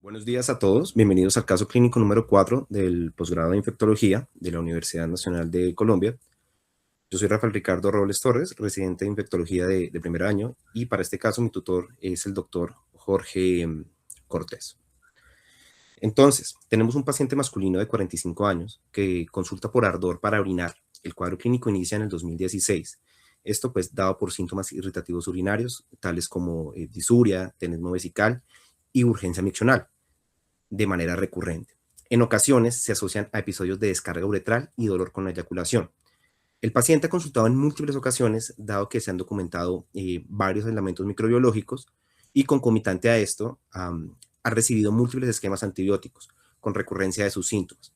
Buenos días a todos, bienvenidos al caso clínico número 4 del posgrado de infectología de la Universidad Nacional de Colombia. Yo soy Rafael Ricardo Robles Torres, residente de infectología de primer año, y para este caso mi tutor es el doctor Jorge Cortés. Entonces, tenemos un paciente masculino de 45 años que consulta por ardor para orinar. El cuadro clínico inicia en el 2016. Esto pues dado por síntomas irritativos urinarios, tales como disuria, tenesmo vesical y urgencia miccional de manera recurrente. En ocasiones se asocian a episodios de descarga uretral y dolor con la eyaculación. El paciente ha consultado en múltiples ocasiones, dado que se han documentado varios elementos microbiológicos y concomitante a esto, ha recibido múltiples esquemas antibióticos con recurrencia de sus síntomas.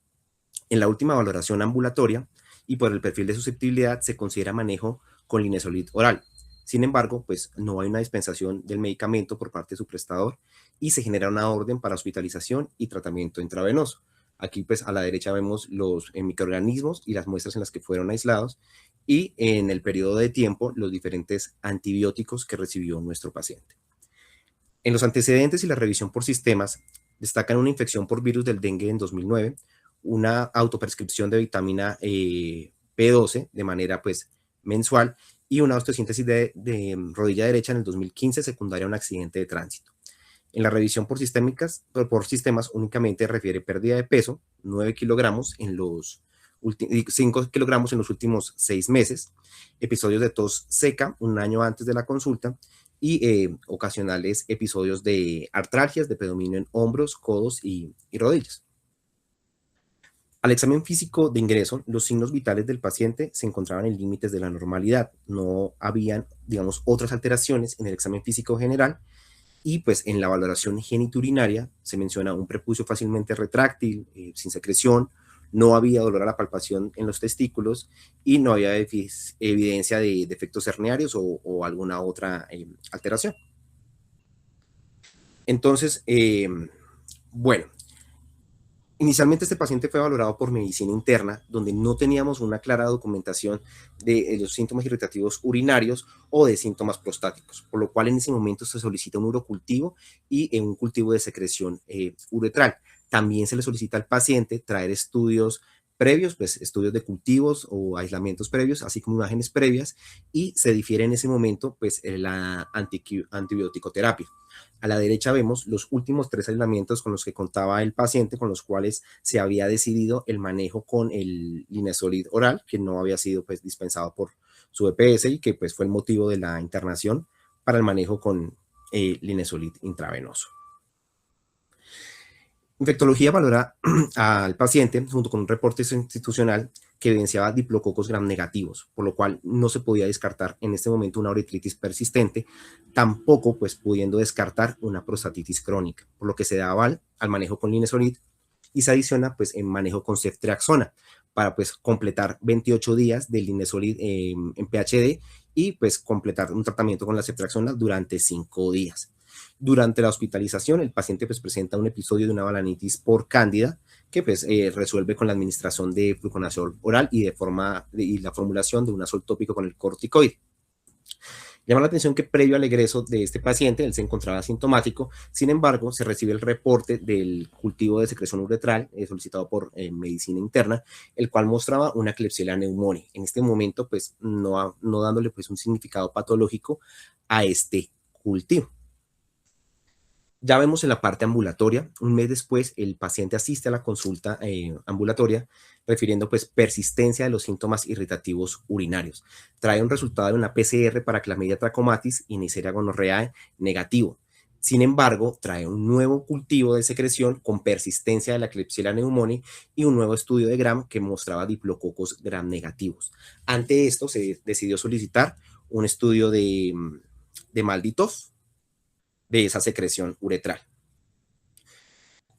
En la última valoración ambulatoria y por el perfil de susceptibilidad se considera manejo con linezolid oral. Sin embargo, pues no hay una dispensación del medicamento por parte de su prestador y se genera una orden para hospitalización y tratamiento intravenoso. Aquí pues a la derecha vemos los microorganismos y las muestras en las que fueron aislados y en el periodo de tiempo los diferentes antibióticos que recibió nuestro paciente. En los antecedentes y la revisión por sistemas destacan una infección por virus del dengue en 2009, una autoprescripción de vitamina B12 de manera pues mensual y una osteosíntesis de rodilla derecha en el 2015 secundaria a un accidente de tránsito. En la revisión por sistemas únicamente refiere pérdida de peso, 9 kilogramos en los 5 kilogramos en los últimos 6 meses, episodios de tos seca un año antes de la consulta y ocasionales episodios de artralgias, de predominio en hombros, codos y rodillas. Al examen físico de ingreso, los signos vitales del paciente se encontraban en límites de la normalidad. No habían, digamos, otras alteraciones en el examen físico general y pues en la valoración genitourinaria se menciona un prepucio fácilmente retráctil, sin secreción, no había dolor a la palpación en los testículos y no había evidencia de defectos herniarios o alguna otra alteración. Entonces, bueno, inicialmente este paciente fue valorado por medicina interna, donde no teníamos una clara documentación de los síntomas irritativos urinarios o de síntomas prostáticos, por lo cual en ese momento se solicita un urocultivo y un cultivo de secreción uretral. También se le solicita al paciente traer estudios previos, pues estudios de cultivos o aislamientos previos, así como imágenes previas, y se difiere en ese momento pues la antibioticoterapia. A la derecha vemos los últimos 3 aislamientos con los que contaba el paciente, con los cuales se había decidido el manejo con el linezolid oral, que no había sido pues dispensado por su EPS y que pues fue el motivo de la internación para el manejo con linezolid intravenoso. Infectología valora al paciente junto con un reporte institucional que evidenciaba diplococos gram negativos, por lo cual no se podía descartar en este momento una uretritis persistente, tampoco pues pudiendo descartar una prostatitis crónica, por lo que se da aval al manejo con linezolid y se adiciona pues en manejo con ceftriaxona para pues completar 28 días del linezolid en PhD y pues completar un tratamiento con la ceftriaxona durante 5 días. Durante la hospitalización, el paciente pues, presenta un episodio de una balanitis por cándida que pues, resuelve con la administración de fluconazol oral y la formulación de un azol tópico con el corticoide. Llama la atención que previo al egreso de este paciente, él se encontraba asintomático, sin embargo, se recibe el reporte del cultivo de secreción uretral solicitado por medicina interna, el cual mostraba una Klebsiella pneumoniae. En este momento, pues, no dándole pues, un significado patológico a este cultivo. Ya vemos en la parte ambulatoria, un mes después el paciente asiste a la consulta ambulatoria refiriendo pues persistencia de los síntomas irritativos urinarios. Trae un resultado de una PCR para Chlamydia trachomatis y Neisseria gonorrhoeae negativo. Sin embargo, trae un nuevo cultivo de secreción con persistencia de la Klebsiella pneumoniae y un nuevo estudio de Gram que mostraba diplococos Gram negativos. Ante esto se decidió solicitar un estudio de Malditov de esa secreción uretral.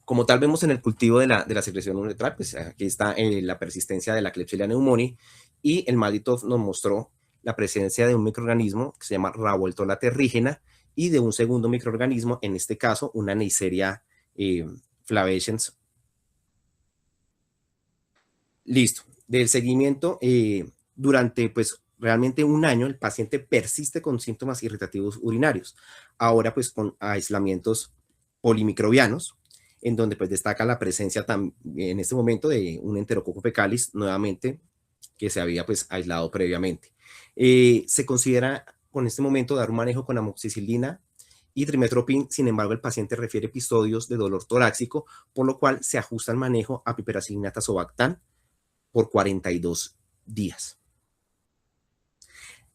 Como tal vemos en el cultivo de la secreción uretral, pues aquí está la persistencia de la Klebsiella pneumoniae y el Malditov nos mostró la presencia de un microorganismo que se llama Ravoltola terrígena y de un segundo microorganismo, en este caso una Neisseria flavescens. Listo. Del seguimiento, durante pues realmente un año el paciente persiste con síntomas irritativos urinarios, ahora pues con aislamientos polimicrobianos en donde pues destaca la presencia en este momento de un Enterococcus fecalis, nuevamente, que se había pues aislado previamente. Se considera con este momento dar un manejo con amoxicilina y trimestoprim. Sin embargo, el paciente refiere episodios de dolor torácico, por lo cual se ajusta el manejo a piperacillina tazobactam por 42 días.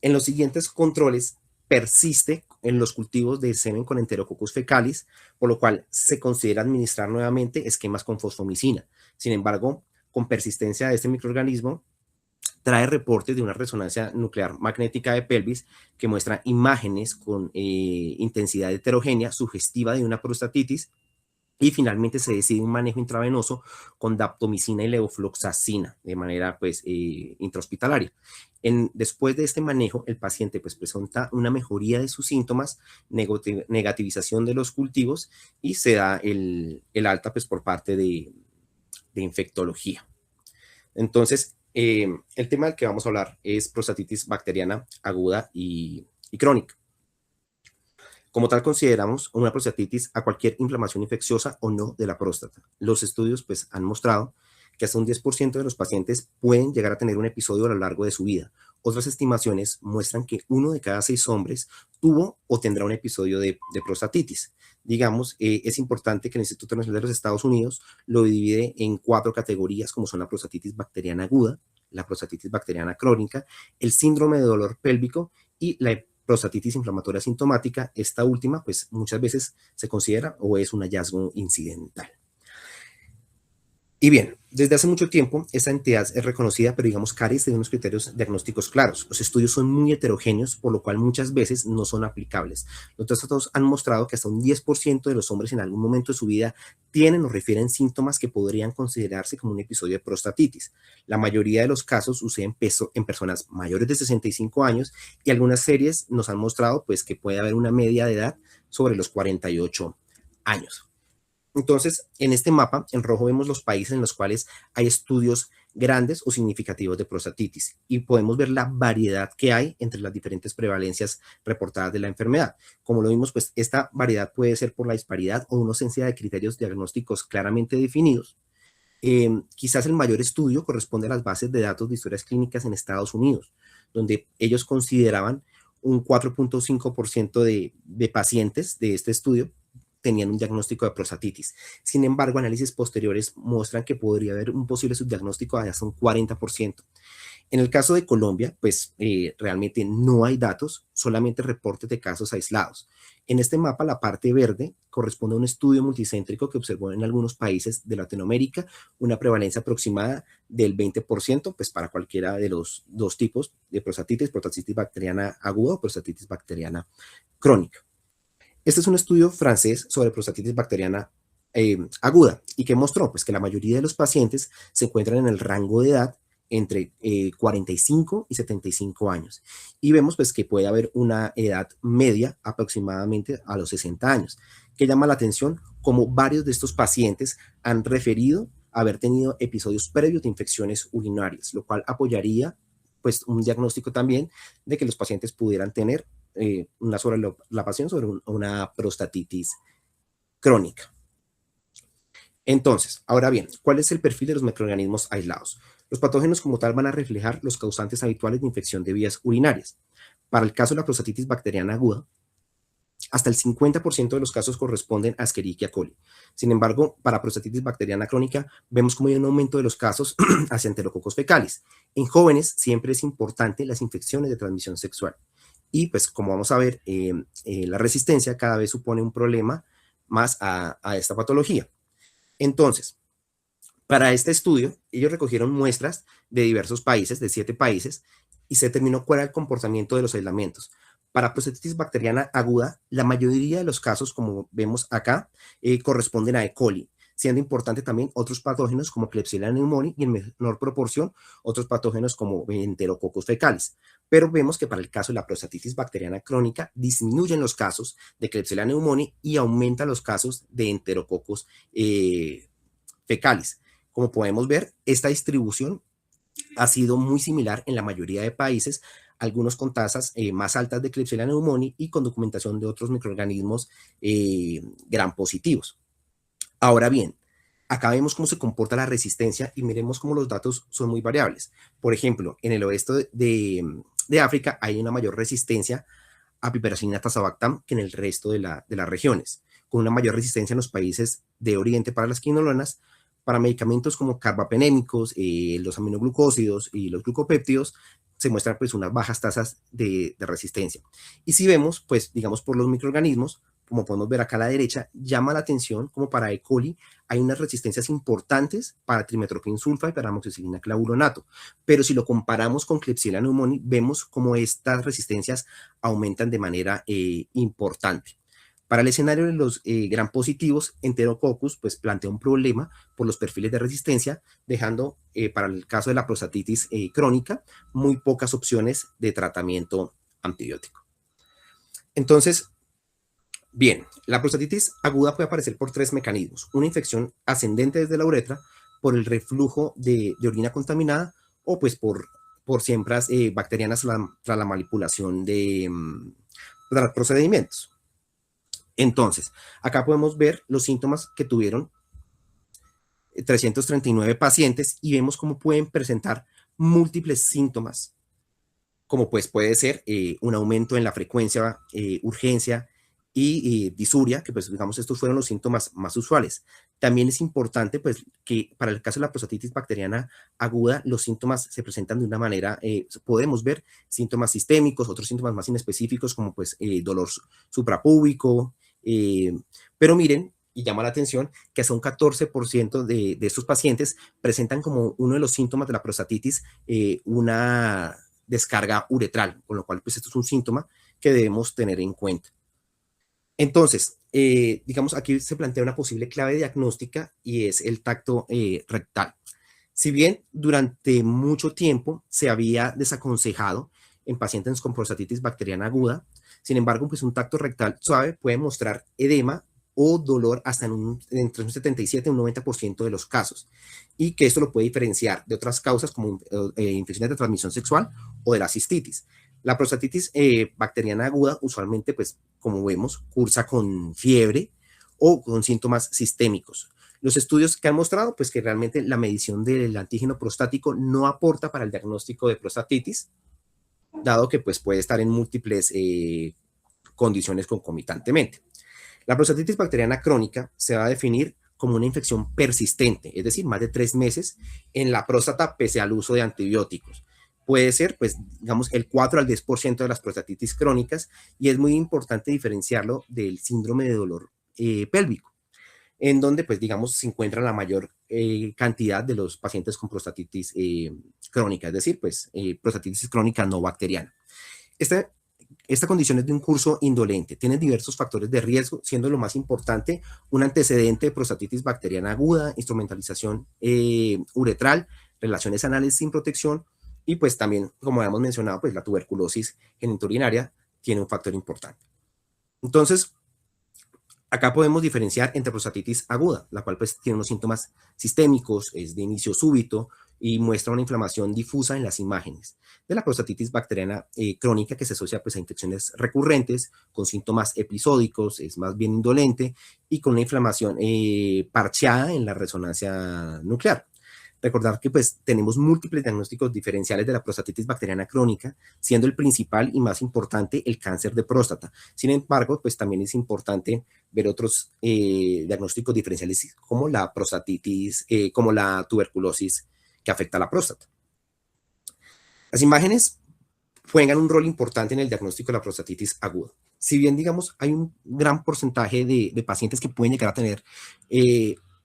En los siguientes controles persiste en los cultivos de semen con Enterococcus fecalis, por lo cual se considera administrar nuevamente esquemas con fosfomicina. Sin embargo, con persistencia de este microorganismo, trae reportes de una resonancia nuclear magnética de pelvis que muestra imágenes con intensidad heterogénea sugestiva de una prostatitis, y finalmente se decide un manejo intravenoso con daptomicina y levofloxacina de manera pues intrahospitalaria. Después de este manejo, el paciente pues presenta una mejoría de sus síntomas, negativización de los cultivos, y se da el alta pues por parte de infectología. Entonces, el tema del que vamos a hablar es prostatitis bacteriana aguda y crónica. Como tal, consideramos una prostatitis a cualquier inflamación infecciosa o no de la próstata. Los estudios pues, han mostrado que hasta un 10% de los pacientes pueden llegar a tener un episodio a lo largo de su vida. Otras estimaciones muestran que 1 de cada 6 hombres tuvo o tendrá un episodio de prostatitis. Digamos, es importante que el Instituto Nacional de los Estados Unidos lo divide en 4 categorías, como son la prostatitis bacteriana aguda, la prostatitis bacteriana crónica, el síndrome de dolor pélvico y la prostatitis inflamatoria sintomática. Esta última, pues muchas veces se considera o es un hallazgo incidental. Y bien, desde hace mucho tiempo esta entidad es reconocida, pero digamos carece de unos criterios diagnósticos claros. Los estudios son muy heterogéneos, por lo cual muchas veces no son aplicables. Los datos han mostrado que hasta un 10% de los hombres en algún momento de su vida tienen o refieren síntomas que podrían considerarse como un episodio de prostatitis. La mayoría de los casos suceden en personas mayores de 65 años, y algunas series nos han mostrado pues, que puede haber una media de edad sobre los 48 años. Entonces, en este mapa, en rojo vemos los países en los cuales hay estudios grandes o significativos de prostatitis, y podemos ver la variedad que hay entre las diferentes prevalencias reportadas de la enfermedad. Como lo vimos, pues esta variedad puede ser por la disparidad o una ausencia de criterios diagnósticos claramente definidos. Quizás el mayor estudio corresponde a las bases de datos de historias clínicas en Estados Unidos, donde ellos consideraban un 4.5% de pacientes de este estudio tenían un diagnóstico de prostatitis. Sin embargo, análisis posteriores muestran que podría haber un posible subdiagnóstico de hasta un 40%. En el caso de Colombia, pues realmente no hay datos, solamente reportes de casos aislados. En este mapa, la parte verde corresponde a un estudio multicéntrico que observó en algunos países de Latinoamérica una prevalencia aproximada del 20%, pues para cualquiera de los 2 tipos de prostatitis bacteriana aguda o prostatitis bacteriana crónica. Este es un estudio francés sobre prostatitis bacteriana aguda, y que mostró pues, que la mayoría de los pacientes se encuentran en el rango de edad entre 45 y 75 años. Y vemos pues, que puede haber una edad media aproximadamente a los 60 años, que llama la atención como varios de estos pacientes han referido haber tenido episodios previos de infecciones urinarias, lo cual apoyaría pues, un diagnóstico también de que los pacientes pudieran tener una sobrelapación sobre una prostatitis crónica. Entonces, ahora bien, ¿cuál es el perfil de los microorganismos aislados? Los patógenos como tal van a reflejar los causantes habituales de infección de vías urinarias. Para el caso de la prostatitis bacteriana aguda, hasta el 50% de los casos corresponden a Escherichia coli. Sin embargo, para prostatitis bacteriana crónica, vemos como hay un aumento de los casos hacia Enterococcus fecalis. En jóvenes siempre es importante las infecciones de transmisión sexual. Y pues como vamos a ver, la resistencia cada vez supone un problema más a esta patología. Entonces, para este estudio, ellos recogieron muestras de diversos países, de 7 países, y se determinó cuál era el comportamiento de los aislamientos. Para prostatitis bacteriana aguda, la mayoría de los casos, como vemos acá, corresponden a E. coli, siendo importante también otros patógenos como Klebsiella pneumoniae y en menor proporción otros patógenos como Enterococcus fecalis. Pero vemos que para el caso de la prostatitis bacteriana crónica disminuyen los casos de Klebsiella pneumoniae y aumentan los casos de Enterococcus fecalis. Como podemos ver, esta distribución ha sido muy similar en la mayoría de países, algunos con tasas más altas de Klebsiella pneumoniae y con documentación de otros microorganismos gram positivos. Ahora bien, acá vemos cómo se comporta la resistencia y miremos cómo los datos son muy variables. Por ejemplo, en el oeste de África hay una mayor resistencia a piperacillina tazobactam que en el resto de las regiones, con una mayor resistencia en los países de Oriente para las quinolonas, para medicamentos como carbapenémicos, los aminoglucósidos y los glucopéptidos, se muestran pues unas bajas tasas de resistencia. Y si vemos, pues digamos por los microorganismos, como podemos ver acá a la derecha, llama la atención como para E. coli hay unas resistencias importantes para trimetoprim sulfa y para amoxicilina clavuronato. Pero si lo comparamos con Klebsiella pneumoniae, vemos como estas resistencias aumentan de manera importante. Para el escenario de los gram positivos, Enterococcus pues plantea un problema por los perfiles de resistencia, dejando para el caso de la prostatitis crónica muy pocas opciones de tratamiento antibiótico. Entonces, bien, la prostatitis aguda puede aparecer por tres mecanismos. Una infección ascendente desde la uretra, por el reflujo de orina contaminada o pues por siembras bacterianas tras la manipulación de los procedimientos. Entonces, acá podemos ver los síntomas que tuvieron 339 pacientes y vemos cómo pueden presentar múltiples síntomas, como pues puede ser un aumento en la frecuencia, urgencia y disuria, que pues digamos estos fueron los síntomas más usuales. También es importante pues que para el caso de la prostatitis bacteriana aguda los síntomas se presentan de una manera, podemos ver síntomas sistémicos, otros síntomas más inespecíficos como pues dolor suprapúbico, pero miren, y llama la atención que hasta un 14% de estos pacientes presentan como uno de los síntomas de la prostatitis una descarga uretral, con lo cual pues esto es un síntoma que debemos tener en cuenta. Entonces, digamos, aquí se plantea una posible clave diagnóstica y es el tacto rectal. Si bien durante mucho tiempo se había desaconsejado en pacientes con prostatitis bacteriana aguda, sin embargo, pues un tacto rectal suave puede mostrar edema o dolor hasta entre un 77 y un 90% de los casos, y que esto lo puede diferenciar de otras causas como infecciones de transmisión sexual o de la cistitis. La prostatitis bacteriana aguda usualmente, pues como vemos, cursa con fiebre o con síntomas sistémicos. Los estudios que han mostrado pues que realmente la medición del antígeno prostático no aporta para el diagnóstico de prostatitis, dado que pues puede estar en múltiples condiciones concomitantemente. La prostatitis bacteriana crónica se va a definir como una infección persistente, es decir, más de 3 meses en la próstata pese al uso de antibióticos. Puede ser, pues, digamos, el 4 al 10% de las prostatitis crónicas y es muy importante diferenciarlo del síndrome de dolor pélvico, en donde, pues, digamos, se encuentra la mayor cantidad de los pacientes con prostatitis crónica, es decir, pues, prostatitis crónica no bacteriana. Esta condición es de un curso indolente, tiene diversos factores de riesgo, siendo lo más importante un antecedente de prostatitis bacteriana aguda, instrumentalización uretral, relaciones anales sin protección y pues también, como habíamos mencionado, pues la tuberculosis genitourinaria tiene un factor importante. Entonces, acá podemos diferenciar entre prostatitis aguda, la cual pues tiene unos síntomas sistémicos, es de inicio súbito y muestra una inflamación difusa en las imágenes, de la prostatitis bacteriana crónica que se asocia pues a infecciones recurrentes, con síntomas episódicos, es más bien indolente y con una inflamación parcheada en la resonancia nuclear. Recordar que pues tenemos múltiples diagnósticos diferenciales de la prostatitis bacteriana crónica, siendo el principal y más importante el cáncer de próstata. Sin embargo, pues también es importante ver otros diagnósticos diferenciales como la prostatitis, como la tuberculosis que afecta a la próstata. Las imágenes juegan un rol importante en el diagnóstico de la prostatitis aguda. Si bien, digamos, hay un gran porcentaje de pacientes que pueden llegar a tener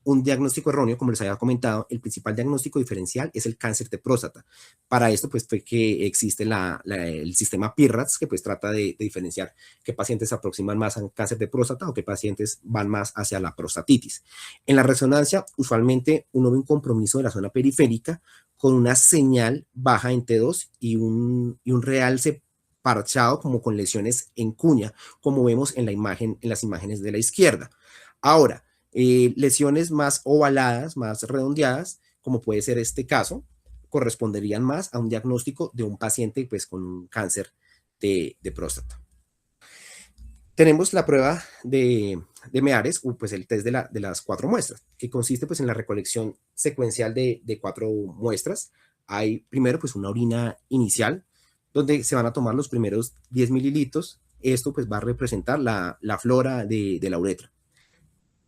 un diagnóstico erróneo, como les había comentado, el principal diagnóstico diferencial es el cáncer de próstata. Para esto, pues, fue que existe el sistema PIRATS, que pues trata de diferenciar qué pacientes se aproximan más al cáncer de próstata o qué pacientes van más hacia la prostatitis. En la resonancia, usualmente uno ve un compromiso de la zona periférica con una señal baja en T2 y un realce parchado como con lesiones en cuña, como vemos en las imágenes de la izquierda. Ahora, lesiones más ovaladas, más redondeadas, como puede ser este caso, corresponderían más a un diagnóstico de un paciente pues, con un cáncer de próstata. Tenemos la prueba de Meares, pues el test de las 4 muestras, que consiste pues en la recolección secuencial de 4 muestras. Hay primero pues una orina inicial, donde se van a tomar los primeros 10 mililitros. Esto pues va a representar la flora de la uretra.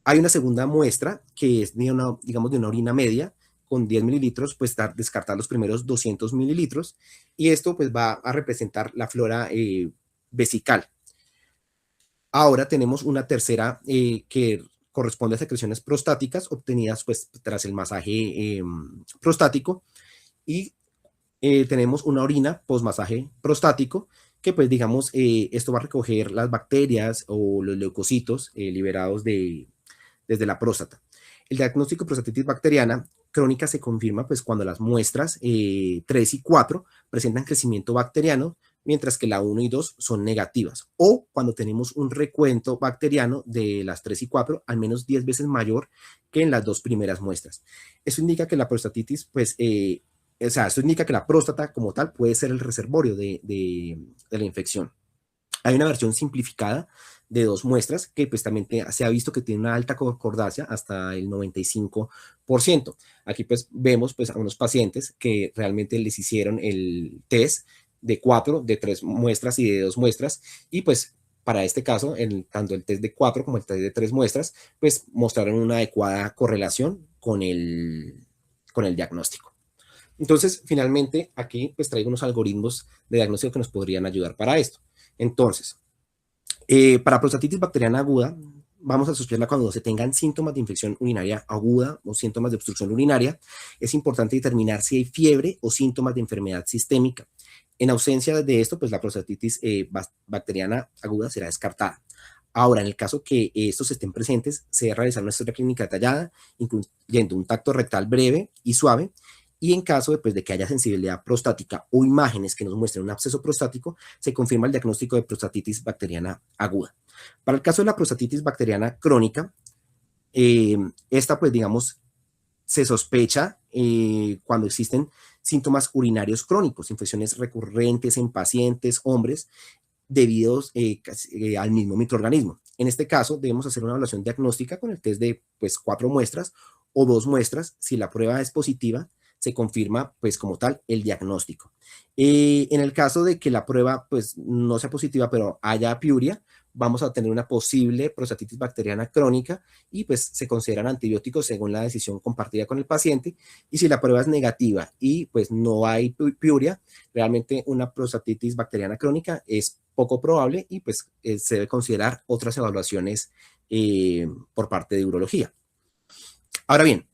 Hay una segunda muestra que es de una, digamos, de una orina media con 10 mililitros, pues descartar los primeros 200 mililitros, y esto pues va a representar la flora vesical. Ahora tenemos una tercera que corresponde a secreciones prostáticas obtenidas pues tras el masaje prostático, y tenemos una orina postmasaje prostático que pues digamos esto va a recoger las bacterias o los leucocitos liberados desde la próstata. El diagnóstico de prostatitis bacteriana crónica se confirma pues cuando las muestras 3 y 4 presentan crecimiento bacteriano, mientras que la 1 y 2 son negativas, o cuando tenemos un recuento bacteriano de las 3 y 4 al menos 10 veces mayor que en las 2 primeras muestras. Eso indica que la prostatitis, pues, o sea, esto indica que la próstata como tal puede ser el reservorio de la infección. Hay una versión simplificada de 2 muestras que pues también se ha visto que tiene una alta concordancia hasta el 95%. Aquí pues vemos pues a unos pacientes que realmente les hicieron el test de 4, de 3 muestras y de 2 muestras, y pues para este caso, tanto el test de 4 como el test de 3 muestras, pues mostraron una adecuada correlación con el diagnóstico. Entonces, finalmente, aquí pues traigo unos algoritmos de diagnóstico que nos podrían ayudar para esto. Entonces, para prostatitis bacteriana aguda, vamos a asociarla cuando se tengan síntomas de infección urinaria aguda o síntomas de obstrucción urinaria. Es importante determinar si hay fiebre o síntomas de enfermedad sistémica. En ausencia de esto, pues la prostatitis bacteriana aguda será descartada. Ahora, en el caso que estos estén presentes, se debe realizar una historia clínica detallada, incluyendo un tacto rectal breve y suave, y en caso de, pues, de que haya sensibilidad prostática o imágenes que nos muestren un absceso prostático, se confirma el diagnóstico de prostatitis bacteriana aguda. Para el caso de la prostatitis bacteriana crónica, esta, pues, digamos, se sospecha cuando existen síntomas urinarios crónicos, infecciones recurrentes en pacientes, hombres, debidos al mismo microorganismo. En este caso, debemos hacer una evaluación diagnóstica con el test de pues, 4 muestras o 2 muestras. Si la prueba es positiva, se confirma pues como tal el diagnóstico. En el caso de que la prueba pues no sea positiva, pero haya piuria, vamos a tener una posible prostatitis bacteriana crónica y pues se consideran antibióticos según la decisión compartida con el paciente. Y si la prueba es negativa y pues no hay piuria, realmente una prostatitis bacteriana crónica es poco probable y pues se debe considerar otras evaluaciones por parte de urología. Ahora bien,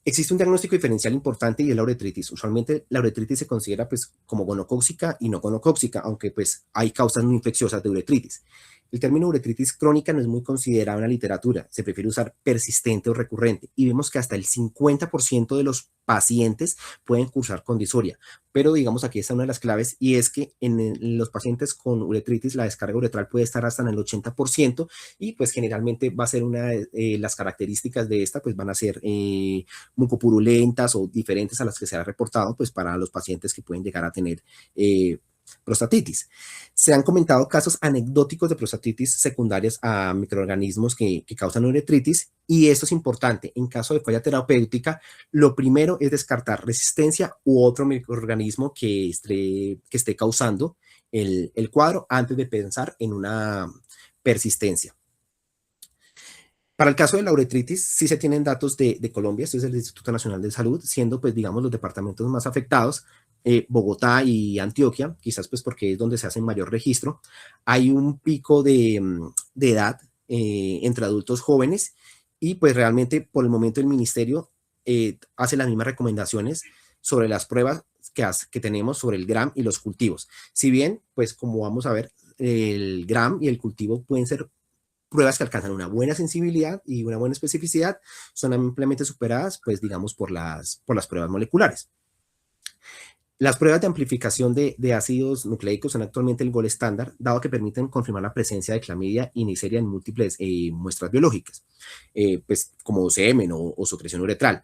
existe un diagnóstico diferencial importante y es la uretritis. Usualmente la uretritis se considera pues como gonocóxica y no gonocóxica, aunque pues hay causas no infecciosas de uretritis. El término uretritis crónica no es muy considerado en la literatura, se prefiere usar persistente o recurrente, y vemos que hasta el 50% de los pacientes pueden cursar con disuria, pero digamos aquí está una de las claves, y es que en los pacientes con uretritis la descarga uretral puede estar hasta en el 80%, y pues generalmente va a ser las características de esta pues van a ser mucopurulentas o diferentes a las que se ha reportado pues para los pacientes que pueden llegar a tener prostatitis. Se han comentado casos anecdóticos de prostatitis secundarias a microorganismos que causan uretritis, y esto es importante. En caso de falla terapéutica, lo primero es descartar resistencia u otro microorganismo que esté causando el cuadro antes de pensar en una persistencia. Para el caso de la uretritis, sí se tienen datos de Colombia, esto es el Instituto Nacional de Salud, siendo pues digamos los departamentos más afectados, Bogotá y Antioquia, quizás pues porque es donde se hace mayor registro. Hay un pico de edad entre adultos jóvenes, y pues realmente por el momento el ministerio hace las mismas recomendaciones sobre las pruebas que tenemos sobre el GRAM y los cultivos. Si bien, pues como vamos a ver, el GRAM y el cultivo pueden ser pruebas que alcanzan una buena sensibilidad y una buena especificidad, son ampliamente superadas, pues digamos, por las pruebas moleculares. Las pruebas de amplificación de ácidos nucleicos son actualmente el gold estándar, dado que permiten confirmar la presencia de clamidia y neisseria en múltiples muestras biológicas, pues como semen o secreción uretral.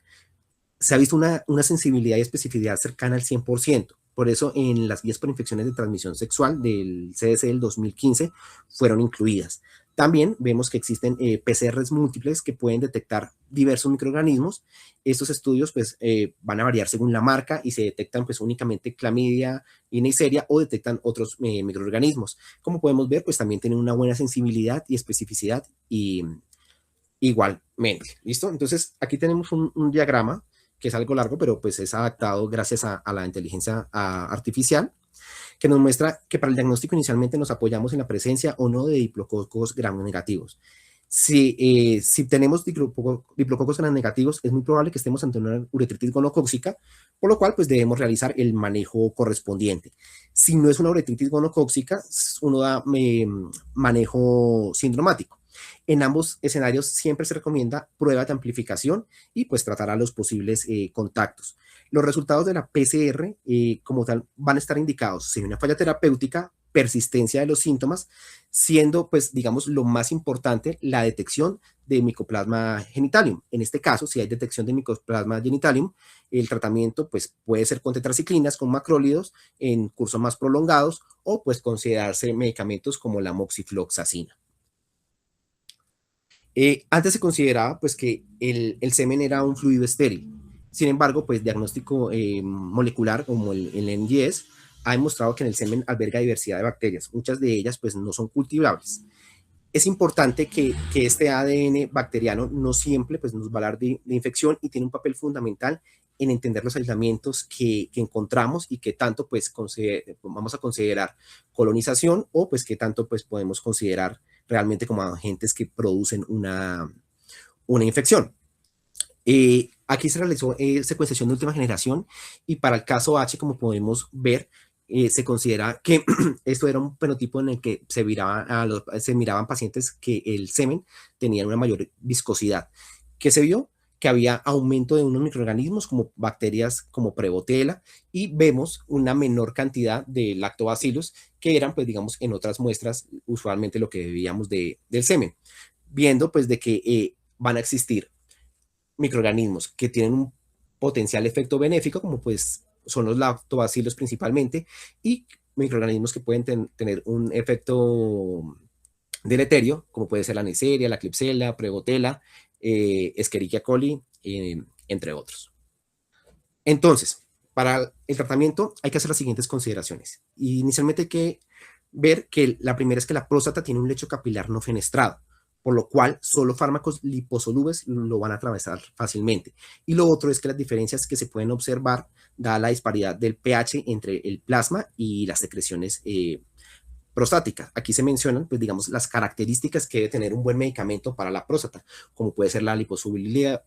Se ha visto una sensibilidad y especificidad cercana al 100%. Por eso en las guías por infecciones de transmisión sexual del CDC del 2015 fueron incluidas. También vemos que existen PCRs múltiples que pueden detectar diversos microorganismos. Estos estudios pues, van a variar según la marca y se detectan pues, únicamente clamidia y neisseria o detectan otros microorganismos. Como podemos ver, pues también tienen una buena sensibilidad y especificidad y igualmente. ¿Listo? Entonces, aquí tenemos un diagrama que es algo largo, pero pues es adaptado gracias a la inteligencia artificial, que nos muestra que para el diagnóstico inicialmente nos apoyamos en la presencia o no de diplococos gram negativos. Si tenemos diplococos gram negativos, es muy probable que estemos ante una uretritis gonocóxica, por lo cual pues debemos realizar el manejo correspondiente. Si no es una uretritis gonocóxica, uno da manejo sindromático. En ambos escenarios siempre se recomienda prueba de amplificación y pues tratar a los posibles contactos. Los resultados de la PCR como tal van a estar indicados si hay una falla terapéutica, persistencia de los síntomas, siendo pues digamos lo más importante la detección de Mycoplasma genitalium. En este caso, si hay detección de Mycoplasma genitalium, el tratamiento pues puede ser con tetraciclinas, con macrólidos en cursos más prolongados o pues considerarse medicamentos como la moxifloxacina. Antes se consideraba pues que el semen era un fluido estéril. Sin embargo, pues diagnóstico molecular como el NGS ha demostrado que en el semen alberga diversidad de bacterias. Muchas de ellas pues no son cultivables. Es importante que este ADN bacteriano no siempre pues, nos va a hablar de infección y tiene un papel fundamental en entender los aislamientos que encontramos y que tanto pues vamos a considerar colonización o pues que tanto pues podemos considerar realmente como agentes que producen una infección. Aquí se realizó secuenciación de última generación y para el caso H, como podemos ver, se considera que esto era un fenotipo en el que se miraban pacientes que el semen tenía una mayor viscosidad. ¿Qué se vio? Que había aumento de unos microorganismos como bacterias como Prebotella y vemos una menor cantidad de lactobacillus que eran, pues digamos, en otras muestras usualmente lo que veíamos del semen, viendo pues de que van a existir microorganismos que tienen un potencial efecto benéfico, como pues son los lactobacilos principalmente, y microorganismos que pueden tener un efecto deleterio, como puede ser la Neisseria, la Klebsiella, Prebotella, Escherichia coli, entre otros. Entonces, para el tratamiento hay que hacer las siguientes consideraciones. Inicialmente hay que ver que la primera es que la próstata tiene un lecho capilar no fenestrado, por lo cual solo fármacos liposolubles lo van a atravesar fácilmente. Y lo otro es que las diferencias que se pueden observar, dada la disparidad del pH entre el plasma y las secreciones prostática. Aquí se mencionan, pues digamos, las características que debe tener un buen medicamento para la próstata, como puede ser la liposolubilidad,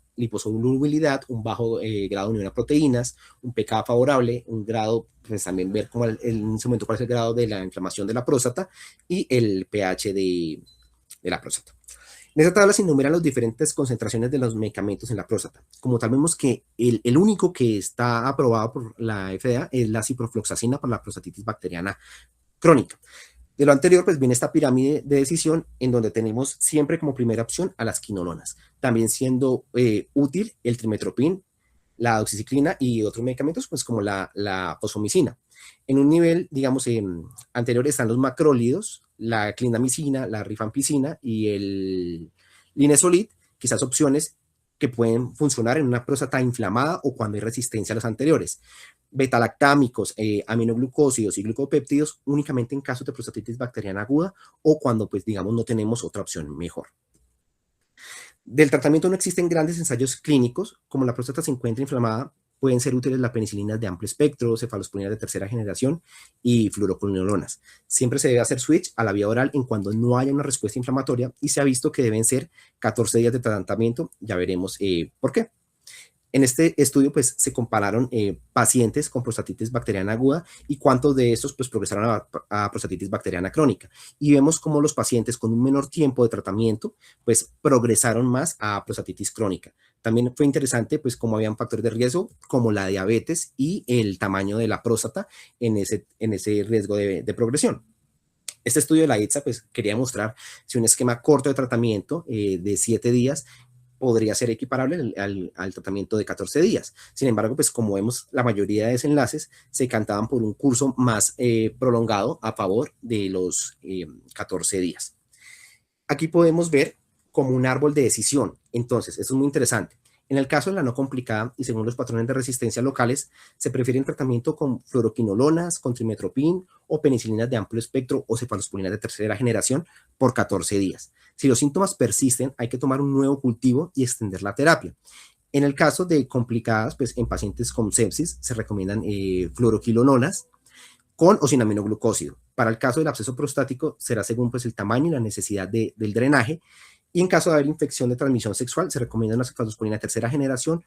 un bajo grado de unión a proteínas, un pKa favorable, un grado, pues también ver cómo en ese momento cuál es el grado de la inflamación de la próstata y el pH de la próstata. En esta tabla se enumeran las diferentes concentraciones de los medicamentos en la próstata. Como tal, vemos que el único que está aprobado por la FDA es la ciprofloxacina para la prostatitis bacteriana crónica. De lo anterior, pues viene esta pirámide de decisión en donde tenemos siempre como primera opción a las quinolonas, también siendo útil el trimetoprim, la doxiciclina y otros medicamentos, pues como la fosfomicina. En un nivel, digamos, anterior están los macrólidos, la clindamicina, la rifampicina y el linezolid, quizás opciones que pueden funcionar en una próstata inflamada o cuando hay resistencia a los anteriores. Betalactámicos, aminoglucósidos y glucopéptidos únicamente en casos de prostatitis bacteriana aguda o cuando, pues, digamos, no tenemos otra opción mejor. Del tratamiento no existen grandes ensayos clínicos. Como la próstata se encuentra inflamada, pueden ser útiles las penicilinas de amplio espectro, cefalosporinas de tercera generación y fluoroquinolonas. Siempre se debe hacer switch a la vía oral en cuando no haya una respuesta inflamatoria y se ha visto que deben ser 14 días de tratamiento. Ya veremos por qué. En este estudio, pues, se compararon pacientes con prostatitis bacteriana aguda y cuántos de estos, pues, progresaron a prostatitis bacteriana crónica. Y vemos cómo los pacientes con un menor tiempo de tratamiento, pues, progresaron más a prostatitis crónica. También fue interesante, pues, cómo habían factores de riesgo, como la diabetes y el tamaño de la próstata en ese riesgo de progresión. Este estudio de la ITSA, pues, quería mostrar si un esquema corto de tratamiento de 7 días podría ser equiparable al tratamiento de 14 días. Sin embargo, pues como vemos, la mayoría de desenlaces se cantaban por un curso más prolongado a favor de los 14 días. Aquí podemos ver como un árbol de decisión. Entonces, esto es muy interesante. En el caso de la no complicada y según los patrones de resistencia locales, se prefiere el tratamiento con fluoroquinolonas, con trimetoprim o penicilinas de amplio espectro o cefalosporinas de tercera generación por 14 días. Si los síntomas persisten, hay que tomar un nuevo cultivo y extender la terapia. En el caso de complicadas, pues en pacientes con sepsis se recomiendan fluoroquinolonas con o sin aminoglucósido. Para el caso del absceso prostático será según pues el tamaño y la necesidad del drenaje. Y en caso de haber infección de transmisión sexual, se recomienda una cefalosporina tercera generación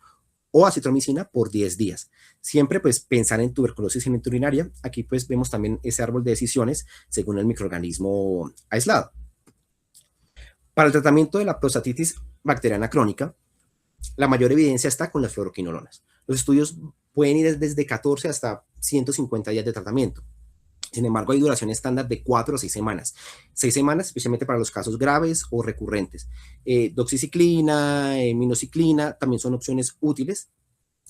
o acitromicina por 10 días. Siempre pues pensar en tuberculosis urinaria. Aquí pues vemos también ese árbol de decisiones según el microorganismo aislado. Para el tratamiento de la prostatitis bacteriana crónica, la mayor evidencia está con las fluoroquinolonas. Los estudios pueden ir desde 14 hasta 150 días de tratamiento. Sin embargo, hay duración estándar de 4 o 6 semanas. 6 semanas, especialmente para los casos graves o recurrentes. Doxiciclina, minociclina, también son opciones útiles.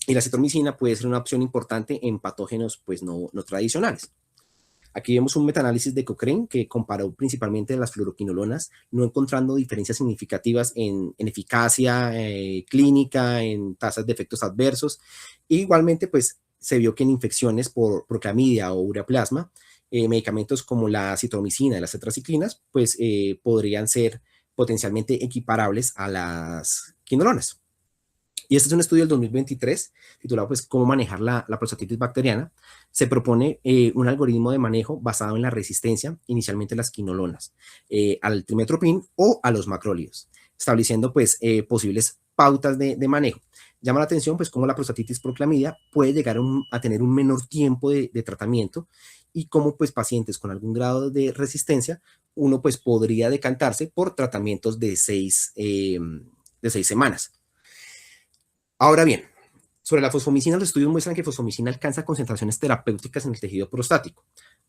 Y la citromicina puede ser una opción importante en patógenos pues, no tradicionales. Aquí vemos un metaanálisis de Cochrane que comparó principalmente las fluoroquinolonas, no encontrando diferencias significativas en eficacia clínica, en tasas de efectos adversos. E igualmente, pues, se vio que en infecciones por clamidia o ureaplasma, medicamentos como la citromicina y las tetraciclinas, pues, podrían ser potencialmente equiparables a las quinolonas. Y este es un estudio del 2023 titulado pues cómo manejar la prostatitis bacteriana. Se propone un algoritmo de manejo basado en la resistencia, inicialmente las quinolonas, al trimetoprim o a los macrólidos, estableciendo pues posibles pautas de manejo. Llama la atención pues cómo la prostatitis por clamidia puede llegar a tener un menor tiempo de tratamiento y cómo pues pacientes con algún grado de resistencia, uno pues podría decantarse por tratamientos de 6 semanas. Ahora bien, sobre la fosfomicina, los estudios muestran que fosfomicina alcanza concentraciones terapéuticas en el tejido prostático,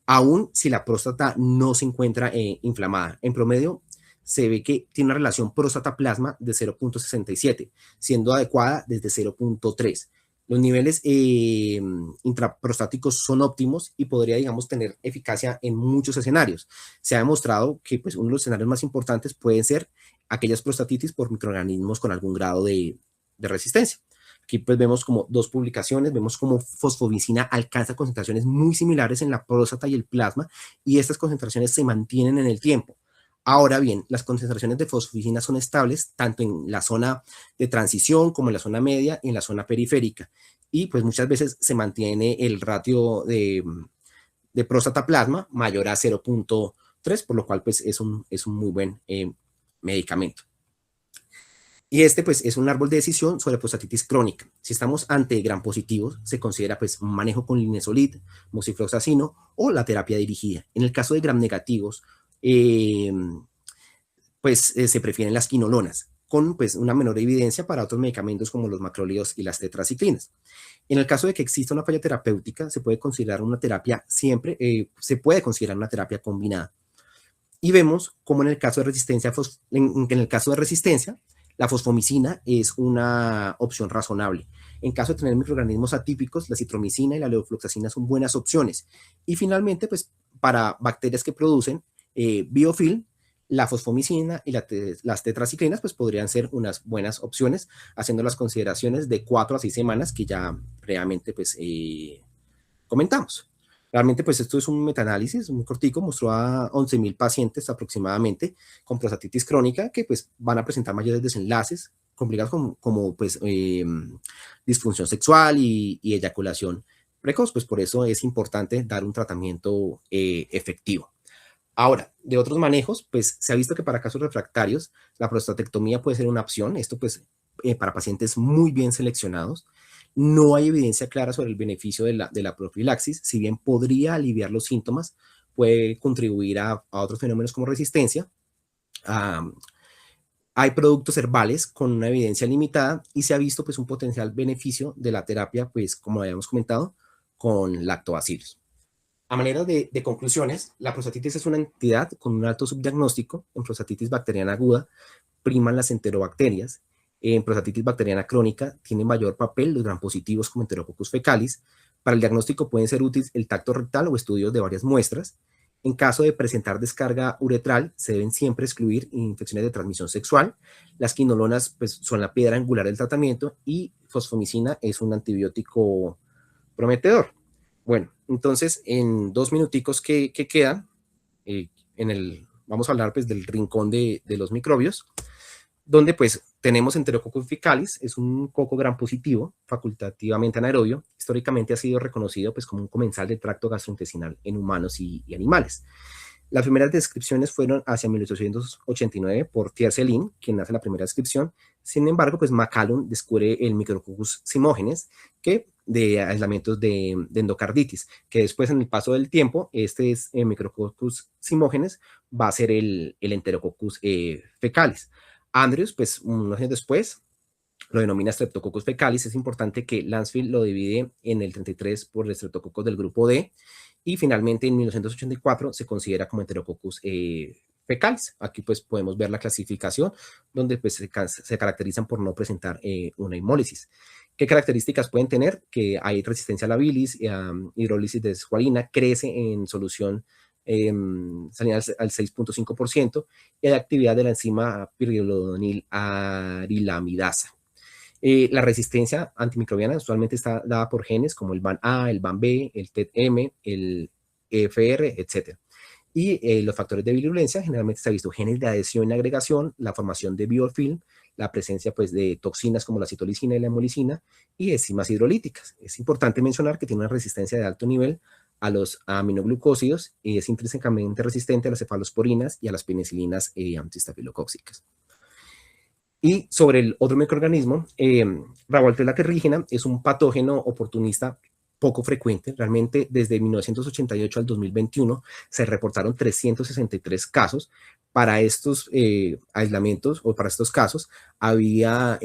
aun si la próstata no se encuentra inflamada. En promedio, se ve que tiene una relación próstata-plasma de 0.67, siendo adecuada desde 0.3. Los niveles intraprostáticos son óptimos y podría, digamos, tener eficacia en muchos escenarios. Se ha demostrado que pues, uno de los escenarios más importantes pueden ser aquellas prostatitis por microorganismos con algún grado de resistencia. Aquí pues vemos como dos publicaciones, vemos como fosfomicina alcanza concentraciones muy similares en la próstata y el plasma y estas concentraciones se mantienen en el tiempo. Ahora bien, las concentraciones de fosfomicina son estables tanto en la zona de transición como en la zona media y en la zona periférica y pues muchas veces se mantiene el ratio de próstata-plasma mayor a 0.3, por lo cual pues es un muy buen medicamento. Y este, pues, es un árbol de decisión sobre prostatitis crónica. Si estamos ante gram positivos, se considera, pues, un manejo con linezolid, mosifloxacino o la terapia dirigida. En el caso de gram negativos, se prefieren las quinolonas, con, pues, una menor evidencia para otros medicamentos como los macrólidos y las tetraciclinas. En el caso de que exista una falla terapéutica, se puede considerar una terapia siempre, se puede considerar una terapia combinada. Y vemos cómo en el caso de resistencia, la fosfomicina es una opción razonable. En caso de tener microorganismos atípicos, la citromicina y la levofloxacina son buenas opciones. Y finalmente, pues, para bacterias que producen biofilm, la fosfomicina y las tetraciclinas pues, podrían ser unas buenas opciones, haciendo las consideraciones de 4 a 6 semanas que ya previamente pues, comentamos. Realmente, pues esto es un metaanálisis muy cortico, mostró a 11.000 pacientes aproximadamente con prostatitis crónica que pues van a presentar mayores desenlaces complicados como pues disfunción sexual y eyaculación precoz, pues por eso es importante dar un tratamiento efectivo. Ahora, de otros manejos, pues se ha visto que para casos refractarios la prostatectomía puede ser una opción, esto pues para pacientes muy bien seleccionados. No hay evidencia clara sobre el beneficio de la profilaxis, si bien podría aliviar los síntomas, puede contribuir a otros fenómenos como resistencia. Hay productos herbales con una evidencia limitada y se ha visto pues un potencial beneficio de la terapia, pues como habíamos comentado, con lactobacilos. A manera de conclusiones, la prostatitis es una entidad con un alto subdiagnóstico. En prostatitis bacteriana aguda priman las enterobacterias. En prostatitis bacteriana crónica tiene mayor papel los gram positivos como Enterococcus fecalis. Para el diagnóstico pueden ser útiles el tacto rectal o estudios de varias muestras. En caso de presentar descarga uretral, se deben siempre excluir infecciones de transmisión sexual. Las quinolonas pues, son la piedra angular del tratamiento y fosfomicina es un antibiótico prometedor. Bueno, entonces en 2 minuticos que quedan, vamos a hablar pues, del rincón de los microbios, donde pues tenemos Enterococcus faecalis, es un coco gram positivo, facultativamente anaerobio, históricamente ha sido reconocido pues como un comensal del tracto gastrointestinal en humanos y animales. Las primeras descripciones fueron hacia 1889 por Tiercelin, quien hace la primera descripción. Sin embargo, pues Macallum descubre el Micrococcus zymógenes, que de aislamientos de endocarditis, que después en el paso del tiempo, este es Micrococcus zymógenes, va a ser el Enterococcus faecalis. Andrews, pues unos años después, lo denomina Streptococcus faecalis. Es importante que Lancefield lo divide en el 33 por el Streptococcus del grupo D, y finalmente en 1984 se considera como Enterococcus faecalis. Aquí pues podemos ver la clasificación, donde pues se caracterizan por no presentar una hemólisis. ¿Qué características pueden tener? Que hay resistencia a la bilis, hidrólisis de escualina, crece en solución salina al 6.5%, y hay actividad de la enzima piridonil arilamidasa. La resistencia antimicrobiana usualmente está dada por genes como el BAN-A, el BAN-B, el TET-M, el EFR, etc. Y los factores de virulencia, generalmente se ha visto genes de adhesión y agregación, la formación de biofilm, la presencia pues, de toxinas como la citolicina y la hemolicina, y enzimas hidrolíticas. Es importante mencionar que tiene una resistencia de alto nivel a los aminoglucósidos y es intrínsecamente resistente a las cefalosporinas y a las penicilinas antistafilocóxicas. Y sobre el otro microorganismo, Rabualtella terrigina es un patógeno oportunista poco frecuente. Realmente desde 1988 al 2021 se reportaron 363 casos. Para estos aislamientos o para estos casos había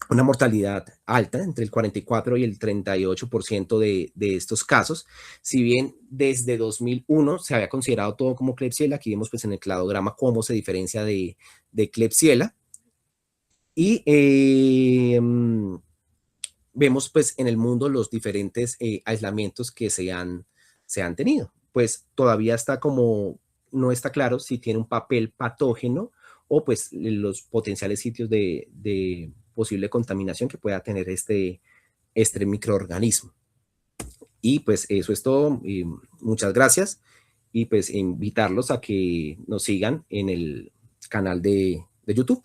una mortalidad alta, entre el 44 y el 38% de estos casos. Si bien desde 2001 se había considerado todo como Klebsiella, aquí vemos pues en el cladograma cómo se diferencia de Klebsiella. Y vemos pues en el mundo los diferentes aislamientos que se han tenido. Pues todavía está como, no está claro si tiene un papel patógeno o pues los potenciales sitios de posible contaminación que pueda tener este microorganismo. Y pues eso es todo. Muchas gracias. Y pues invitarlos a que nos sigan en el canal de YouTube.